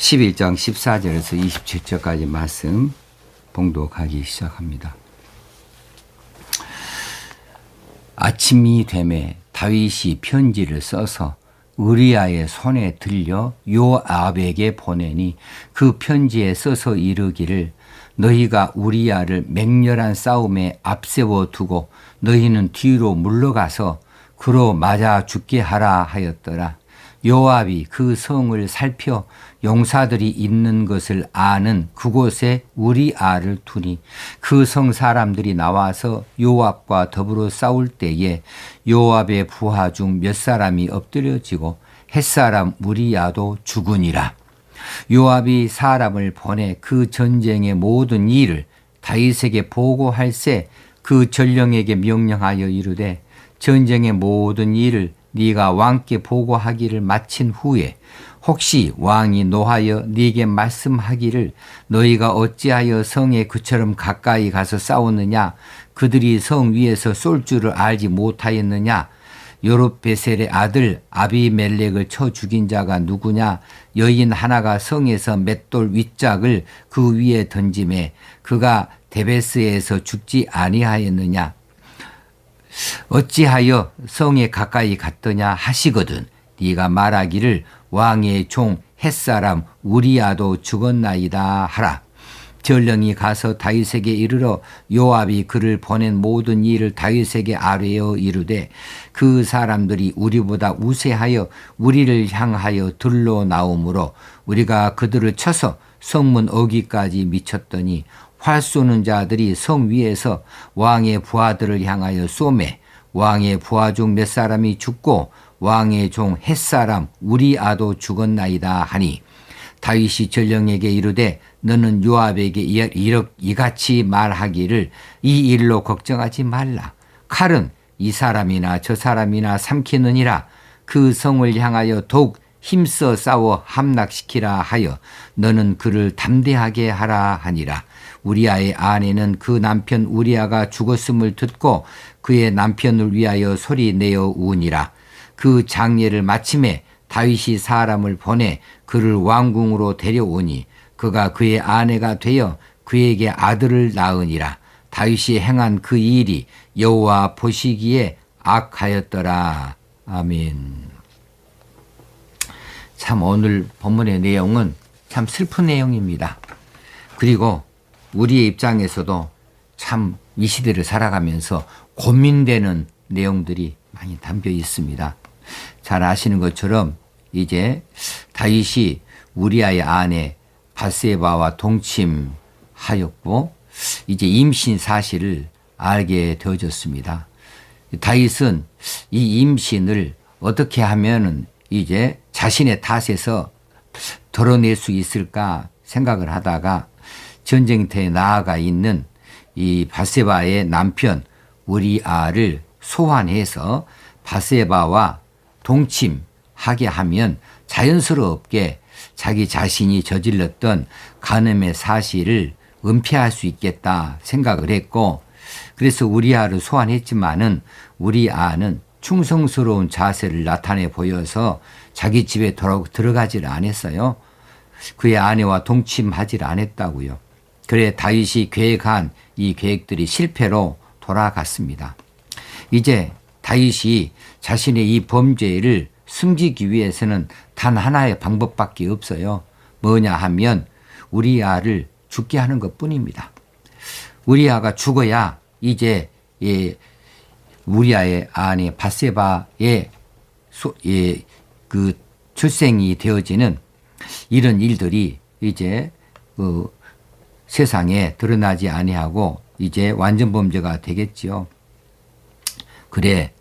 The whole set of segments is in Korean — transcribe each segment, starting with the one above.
11장 14절에서 27절까지 말씀 봉독하기 시작합니다. 아침이 되매 다윗이 편지를 써서 우리아의 손에 들려 요압에게 보내니 그 편지에 써서 이르기를 너희가 우리아를 맹렬한 싸움에 앞세워 두고 너희는 뒤로 물러가서 그로 맞아 죽게 하라 하였더라. 요압이 그 성을 살펴 용사들이 있는 것을 아는 그곳에 우리아를 두니 그 성 사람들이 나와서 요압과 더불어 싸울 때에 요압의 부하 중 몇 사람이 엎드려지고 햇사람 우리아도 죽으니라. 요압이 사람을 보내 그 전쟁의 모든 일을 다윗에게 보고할세 그 전령에게 명령하여 이르되 전쟁의 모든 일을 네가 왕께 보고하기를 마친 후에 혹시 왕이 노하여 네게 말씀하기를 너희가 어찌하여 성에 그처럼 가까이 가서 싸웠느냐 그들이 성 위에서 쏠 줄을 알지 못하였느냐 요룹베셀의 아들 아비멜렉을 쳐 죽인 자가 누구냐 여인 하나가 성에서 맷돌 윗짝을 그 위에 던지매 그가 데베스에서 죽지 아니하였느냐 어찌하여 성에 가까이 갔더냐 하시거든 네가 말하기를 왕의 종 햇사람 우리아도 죽었나이다 하라. 전령이 가서 다윗에게 이르러 요압이 그를 보낸 모든 일을 다윗에게 아뢰어 이르되 그 사람들이 우리보다 우세하여 우리를 향하여 들러 나오므로 우리가 그들을 쳐서 성문 어귀까지 미쳤더니 활 쏘는 자들이 성 위에서 왕의 부하들을 향하여 쏘매 왕의 부하 중 몇 사람이 죽고 왕의 종 햇사람 우리아도 죽었나이다 하니 다윗이 전령에게 이르되 너는 요압에게 이같이 말하기를 이 일로 걱정하지 말라. 칼은 이 사람이나 저 사람이나 삼키느니라. 그 성을 향하여 더욱 힘써 싸워 함락시키라 하여 너는 그를 담대하게 하라 하니라. 우리아의 아내는 그 남편 우리아가 죽었음을 듣고 그의 남편을 위하여 소리내어 우니라. 그 장례를 마침에 다윗이 사람을 보내 그를 왕궁으로 데려오니 그가 그의 아내가 되어 그에게 아들을 낳으니라. 다윗이 행한 그 일이 여호와 보시기에 악하였더라. 아멘. 참 오늘 본문의 내용은 참 슬픈 내용입니다. 그리고 우리의 입장에서도 참 이 시대를 살아가면서 고민되는 내용들이 많이 담겨 있습니다. 잘 아시는 것처럼 이제 다윗이 우리아의 아내 밧세바와 동침하였고 이제 임신 사실을 알게 되어졌습니다. 다윗은 이 임신을 어떻게 하면은 이제 자신의 탓에서 덜어낼 수 있을까 생각을 하다가 전쟁터에 나아가 있는 이 밧세바의 남편 우리아를 소환해서 밧세바와 동침하게 하면 자연스럽게 자기 자신이 저질렀던 간음의 사실을 은폐할 수 있겠다 생각을 했고 그래서 우리아를 소환했지만은 우리아는 충성스러운 자세를 나타내 보여서 자기 집에 들어가지를 않았어요. 그의 아내와 동침하지를 않았다고요. 그래 다윗이 계획한 이 계획들이 실패로 돌아갔습니다. 이제 다윗이 자신의 이 범죄를 숨기기 위해서는 단 하나의 방법밖에 없어요. 뭐냐 하면 우리아를 죽게 하는 것뿐입니다. 우리아가 죽어야 이제 우리아의 아내 밧세바의 그 출생이 되어지는 이런 일들이 이제 세상에 드러나지 아니하고 이제 완전 범죄가 되겠지요. 그래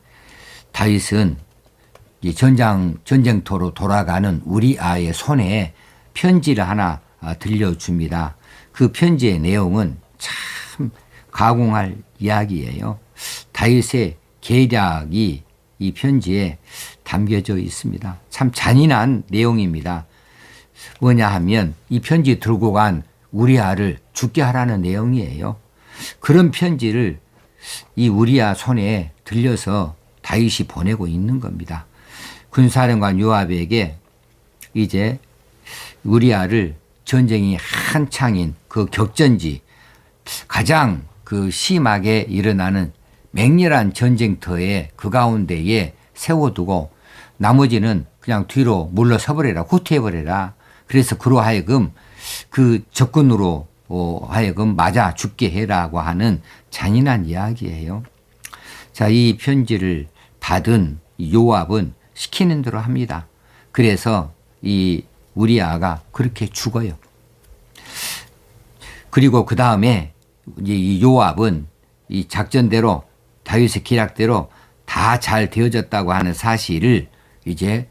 다윗은 이 전쟁터로 돌아가는 우리아의 손에 편지를 하나 들려줍니다. 그 편지의 내용은 참 가공할 이야기예요. 다윗의 계략이 이 편지에 담겨져 있습니다. 참 잔인한 내용입니다. 뭐냐 하면 이 편지 들고 간 우리아를 죽게 하라는 내용이에요. 그런 편지를 이 우리아 손에 들려서 다윗이 보내고 있는 겁니다. 군사령관 요압에게 이제 우리아를 전쟁이 한창인 그 격전지 가장 그 심하게 일어나는 맹렬한 전쟁터에 그 가운데에 세워두고 나머지는 그냥 뒤로 물러서버려라, 후퇴해버려라. 그래서 그로 하여금 그 적군으로 하여금 맞아 죽게 해라고 하는 잔인한 이야기예요. 자, 이 편지를 받은 요압은 시키는 대로 합니다. 그래서 이 우리아가 그렇게 죽어요. 그리고 그 다음에 이 요압은 이 작전대로 다윗의 기략대로 다 잘 되어졌다고 하는 사실을 이제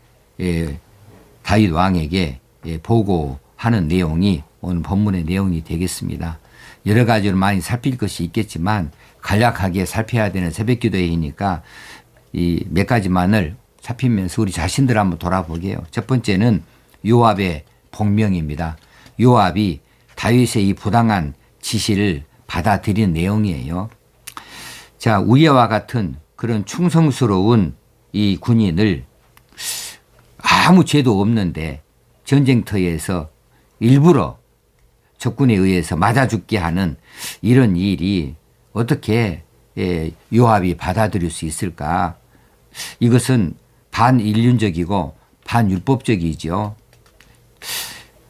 다윗 왕에게 보고하는 내용이 오늘 본문의 내용이 되겠습니다. 여러 가지로 많이 살필 것이 있겠지만 간략하게 살펴야 되는 새벽기도회이니까 이 몇 가지만을 살피면서 우리 자신들 한번 돌아보게요. 첫 번째는 요압의 복명입니다. 요압이 다윗의 이 부당한 지시를 받아들인 내용이에요. 자, 우리아와 같은 그런 충성스러운 이 군인을 아무 죄도 없는데 전쟁터에서 일부러 적군에 의해서 맞아 죽게 하는 이런 일이 어떻게 요압이 받아들일 수 있을까? 이것은 반인륜적이고 반율법적이죠.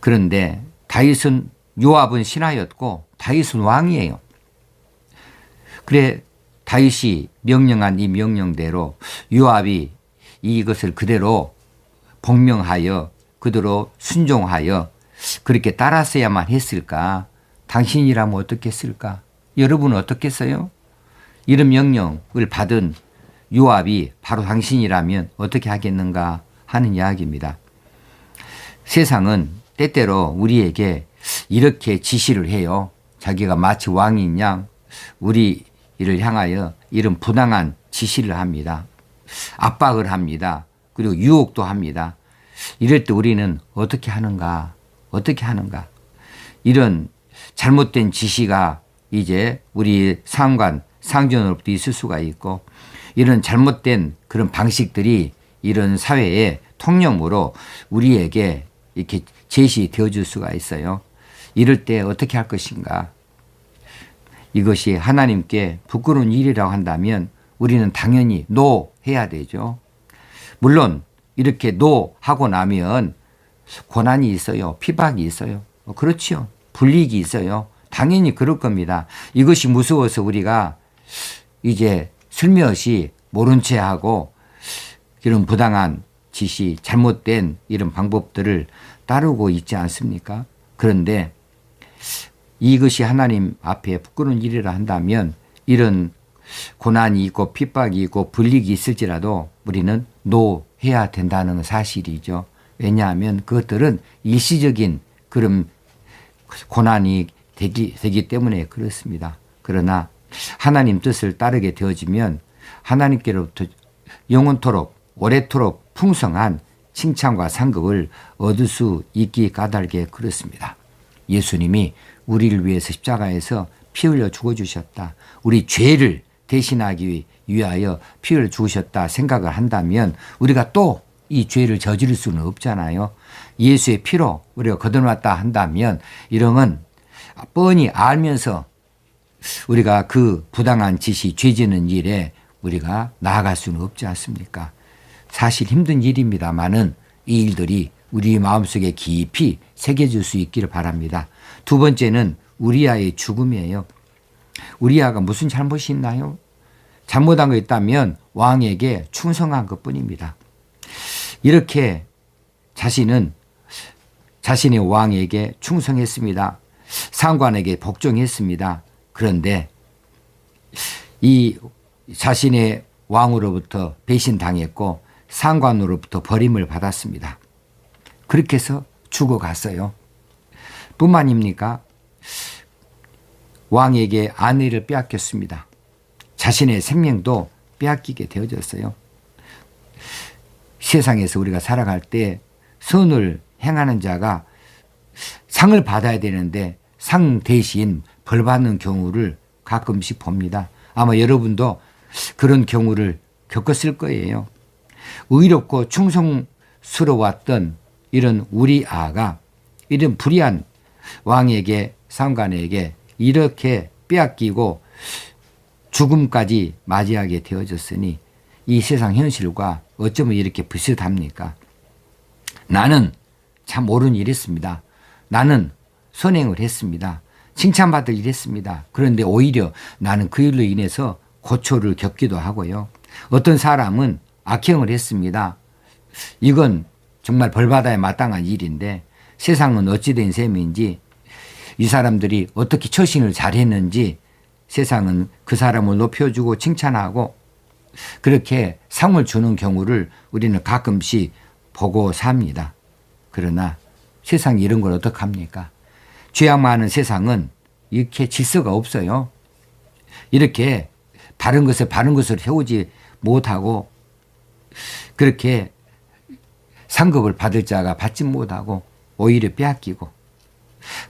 그런데 다윗은 요압은 신하였고 다윗은 왕이에요. 그래 다윗이 명령한 이 명령대로 요압이 이것을 그대로 복명하여 그대로 순종하여 그렇게 따랐어야만 했을까? 당신이라면 어떻겠을까? 여러분은 어떻겠어요? 이런 명령을 받은 요압이 바로 당신이라면 어떻게 하겠는가 하는 이야기입니다. 세상은 때때로 우리에게 이렇게 지시를 해요. 자기가 마치 왕인 양 우리를 향하여 이런 부당한 지시를 합니다. 압박을 합니다. 그리고 유혹도 합니다. 이럴 때 우리는 어떻게 하는가? 어떻게 하는가? 이런 잘못된 지시가 이제 우리 상관, 상전으로부터 있을 수가 있고 이런 잘못된 그런 방식들이 이런 사회의 통념으로 우리에게 이렇게 제시되어 줄 수가 있어요. 이럴 때 어떻게 할 것인가? 이것이 하나님께 부끄러운 일이라고 한다면 우리는 당연히 노 해야 되죠. 물론 이렇게 노 하고 나면 고난이 있어요. 피박이 있어요. 그렇죠. 불이익이 있어요. 당연히 그럴 겁니다. 이것이 무서워서 우리가 이제 슬며시 모른 채 하고 이런 부당한 지시, 잘못된 이런 방법들을 따르고 있지 않습니까? 그런데 이것이 하나님 앞에 부끄러운 일이라 한다면 이런 고난이 있고 핍박이 있고 불이익이 있을지라도 우리는 노해야 된다는 사실이죠. 왜냐하면 그것들은 일시적인 그런 고난이 되기 때문에 그렇습니다. 그러나 하나님 뜻을 따르게 되어지면 하나님께로부터 영원토록 오래토록 풍성한 칭찬과 상급을 얻을 수 있기 까닭에 그렇습니다. 예수님이 우리를 위해서 십자가에서 피 흘려 죽어주셨다. 우리 죄를 대신하기 위하여 피 흘려 죽으셨다 생각을 한다면 우리가 또 이 죄를 저지를 수는 없잖아요. 예수의 피로 우리가 거듭났다 한다면 이런 건 뻔히 알면서 우리가 그 부당한 지시, 죄 지는 일에 우리가 나아갈 수는 없지 않습니까? 사실 힘든 일입니다만은 이 일들이 우리 마음속에 깊이 새겨질 수 있기를 바랍니다. 두 번째는 우리아의 죽음이에요. 우리아가 무슨 잘못이 있나요? 잘못한 거 있다면 왕에게 충성한 것뿐입니다. 이렇게 자신은 자신의 왕에게 충성했습니다. 상관에게 복종했습니다. 그런데 이 자신의 왕으로부터 배신당했고 상관으로부터 버림을 받았습니다. 그렇게 해서 죽어갔어요. 뿐만입니까? 왕에게 아내를 빼앗겼습니다. 자신의 생명도 빼앗기게 되어졌어요. 세상에서 우리가 살아갈 때 선을 행하는 자가 상을 받아야 되는데 상 대신 벌 받는 경우를 가끔씩 봅니다. 아마 여러분도 그런 경우를 겪었을 거예요. 의롭고 충성스러웠던 이런 우리아가 이런 불의한 왕에게 상관에게 이렇게 빼앗기고 죽음까지 맞이하게 되어졌으니 이 세상 현실과 어쩌면 이렇게 비슷합니까? 나는 참 옳은 일 했습니다. 나는 선행을 했습니다. 칭찬받을 일 했습니다. 그런데 오히려 나는 그 일로 인해서 고초를 겪기도 하고요. 어떤 사람은 악행을 했습니다. 이건 정말 벌받아야 마땅한 일인데 세상은 어찌된 셈인지 이 사람들이 어떻게 처신을 잘했는지 세상은 그 사람을 높여주고 칭찬하고 그렇게 상을 주는 경우를 우리는 가끔씩 보고 삽니다. 그러나 세상이 이런 걸 어떡합니까? 죄악 많은 세상은 이렇게 질서가 없어요. 이렇게 바른 것을 해오지 못하고 그렇게 상급을 받을 자가 받지 못하고 오히려 빼앗기고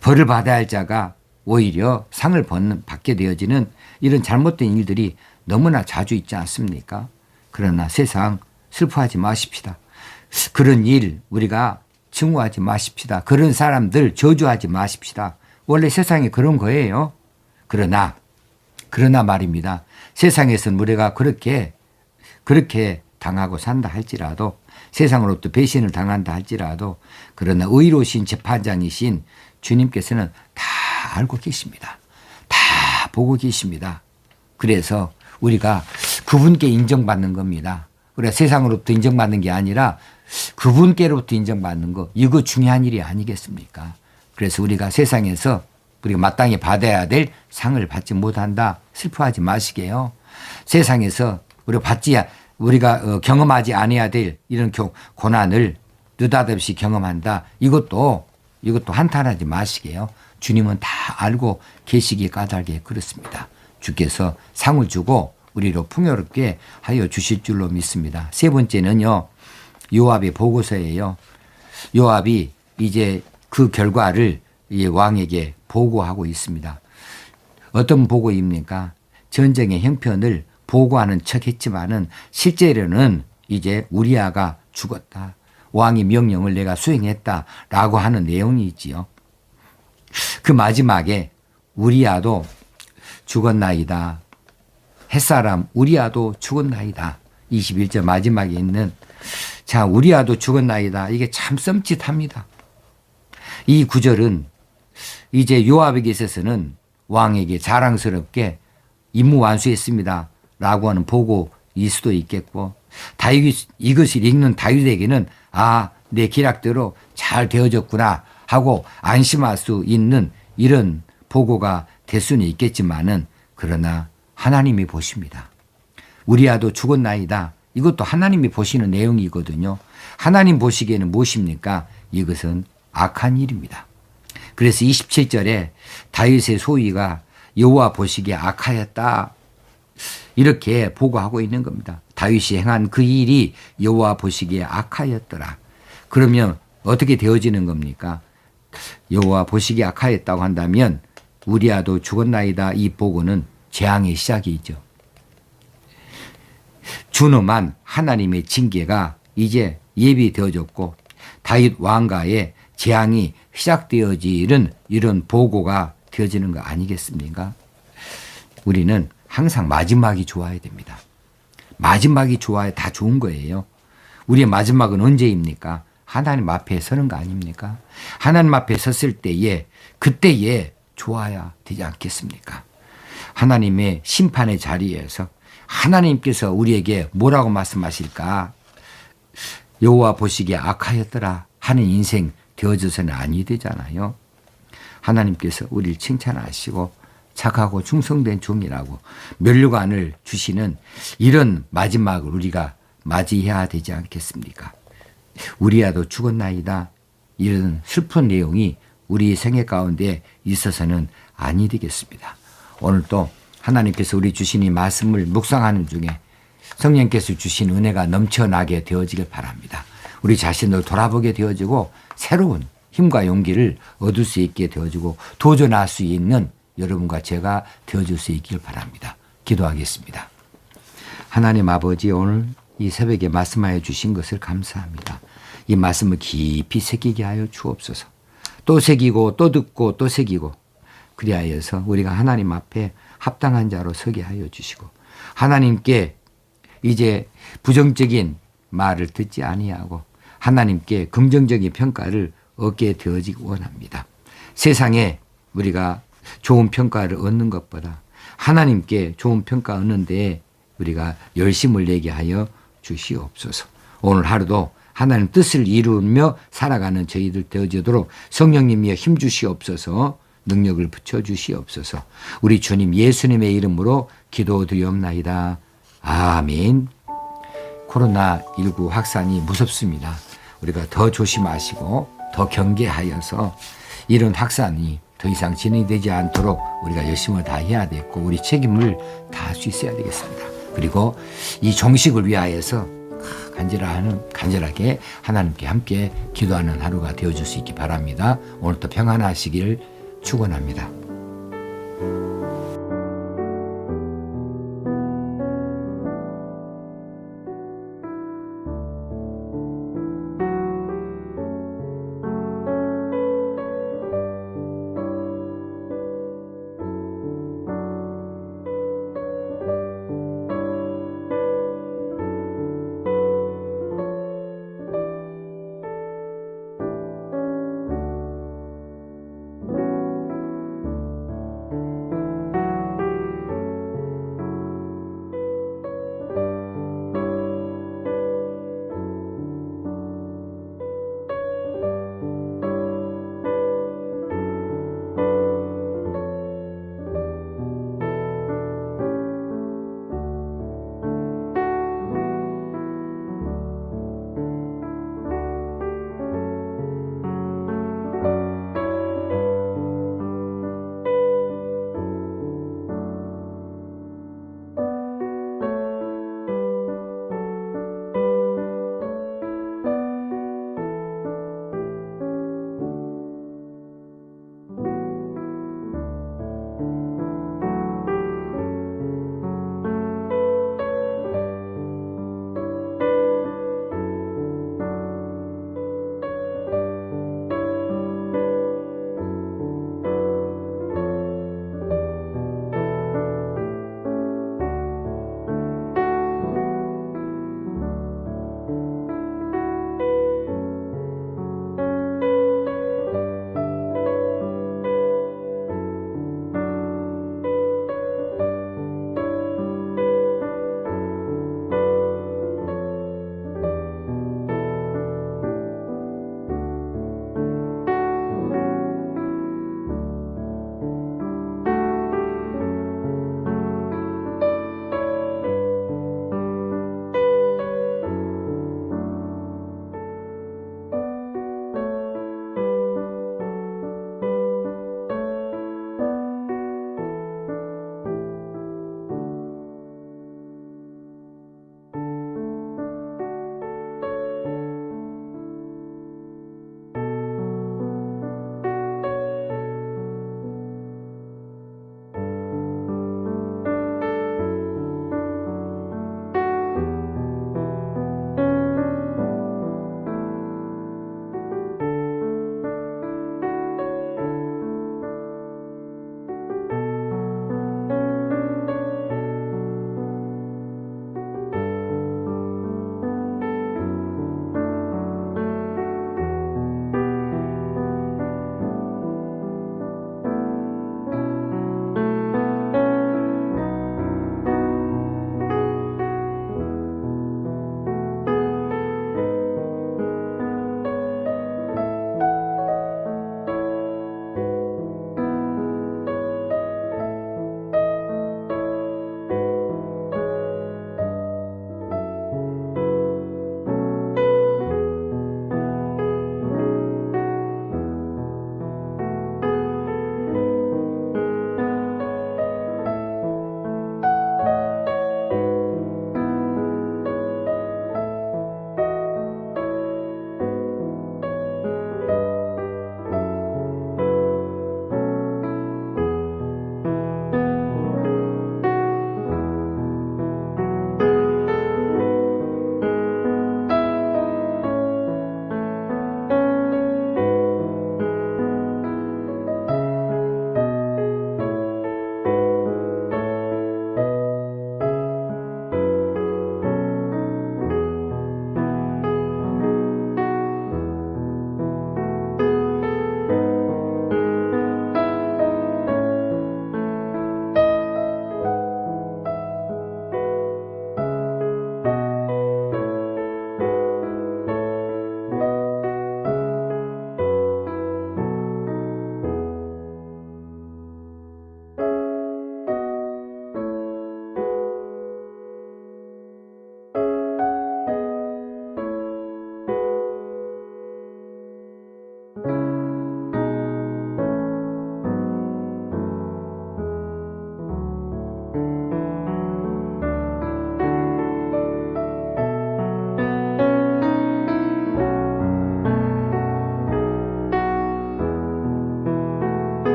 벌을 받아야 할 자가 오히려 상을 받게 되어지는 이런 잘못된 일들이 너무나 자주 있지 않습니까? 그러나 세상 슬퍼하지 마십시다. 그런 일 우리가 증오하지 마십시다. 그런 사람들 저주하지 마십시다. 원래 세상에 그런 거예요. 그러나 말입니다. 세상에서는 우리가 그렇게 당하고 산다 할지라도 세상으로부터 배신을 당한다 할지라도 그러나 의로우신 재판장이신 주님께서는 다 알고 계십니다. 다 보고 계십니다. 그래서 우리가 그분께 인정받는 겁니다. 우리가 세상으로부터 인정받는 게 아니라 그분께로부터 인정받는 거 이거 중요한 일이 아니겠습니까? 그래서 우리가 세상에서 우리가 마땅히 받아야 될 상을 받지 못한다 슬퍼하지 마시게요. 세상에서 우리가 경험하지 않아야 될 이런 고난을 느닷없이 경험한다. 이것도 한탄하지 마시게요. 주님은 다 알고 계시기에 까닭에 그렇습니다. 주께서 상을 주고 우리로 풍요롭게 하여 주실 줄로 믿습니다. 세 번째는요. 요압의 보고서예요. 요압이 이제 그 결과를 왕에게 보고하고 있습니다. 어떤 보고입니까? 전쟁의 형편을 보고하는 척 했지만은 실제로는 이제 우리아가 죽었다. 왕의 명령을 내가 수행했다라고 하는 내용이지요. 그 마지막에 우리아도 죽었나이다. 햇사람 우리아도 죽었나이다. 21절 마지막에 있는 자 우리아도 죽었나이다. 이게 참 썸짓합니다. 이 구절은 이제 요압에게 있어서는 왕에게 자랑스럽게 임무 완수했습니다. 라고 하는 보고일 수도 있겠고 이것을 읽는 다윗에게는 내 기락대로 잘 되어졌구나 하고 안심할 수 있는 이런 보고가 될 수는 있겠지만은 그러나 하나님이 보십니다. 우리아도 죽었나이다. 이것도 하나님이 보시는 내용이거든요. 하나님 보시기에는 무엇입니까? 이것은 악한 일입니다. 그래서 27절에 다윗의 소위가 여호와 보시기에 악하였다. 이렇게 보고하고 있는 겁니다. 다윗이 행한 그 일이 여호와 보시기에 악하였더라. 그러면 어떻게 되어지는 겁니까? 여호와 보시기에 악하였다고 한다면 우리아도 죽었나이다. 이 보고는 재앙의 시작이죠. 준엄한 하나님의 징계가 이제 예비되어졌고 다윗 왕가의 재앙이 시작되어지는 이런 보고가 되어지는 거 아니겠습니까? 우리는 항상 마지막이 좋아야 됩니다. 마지막이 좋아야 다 좋은 거예요. 우리의 마지막은 언제입니까? 하나님 앞에 서는 거 아닙니까? 하나님 앞에 섰을 때에 그때에 좋아야 되지 않겠습니까? 하나님의 심판의 자리에서 하나님께서 우리에게 뭐라고 말씀하실까? 여호와 보시기에 악하였더라 하는 인생 되어져서는 아니 되잖아요. 하나님께서 우리를 칭찬하시고 착하고 충성된 종이라고 면류관을 주시는 이런 마지막을 우리가 맞이해야 되지 않겠습니까? 우리야도 죽었나이다. 이런 슬픈 내용이 우리 생애 가운데 있어서는 아니 되겠습니다. 오늘도 하나님께서 우리 주신 이 말씀을 묵상하는 중에 성령께서 주신 은혜가 넘쳐나게 되어지길 바랍니다. 우리 자신을 돌아보게 되어지고 새로운 힘과 용기를 얻을 수 있게 되어지고 도전할 수 있는 여러분과 제가 되어줄 수 있길 바랍니다. 기도하겠습니다. 하나님 아버지 오늘 이 새벽에 말씀하여 주신 것을 감사합니다. 이 말씀을 깊이 새기게 하여 주옵소서. 또 새기고 또 듣고 또 새기고 그리하여서 우리가 하나님 앞에 합당한 자로 서게 하여 주시고 하나님께 이제 부정적인 말을 듣지 아니하고 하나님께 긍정적인 평가를 얻게 되어지기 원합니다. 세상에 우리가 좋은 평가를 얻는 것보다 하나님께 좋은 평가 얻는 데에 우리가 열심을 내게 하여 주시옵소서. 오늘 하루도 하나님 뜻을 이루며 살아가는 저희들 되어지도록 성령님이여 힘주시옵소서. 능력을 붙여주시옵소서. 우리 주님 예수님의 이름으로 기도드리옵나이다. 아멘. 코로나19 확산이 무섭습니다. 우리가 더 조심하시고 더 경계하여서 이런 확산이 더 이상 진행되지 않도록 우리가 열심을 다해야 되고 우리 책임을 다할 수 있어야 되겠습니다. 그리고 이 종식을 위하여서 간절하게 하나님께 함께 기도하는 하루가 되어줄 수 있기 바랍니다. 오늘도 평안하시길 축원합니다.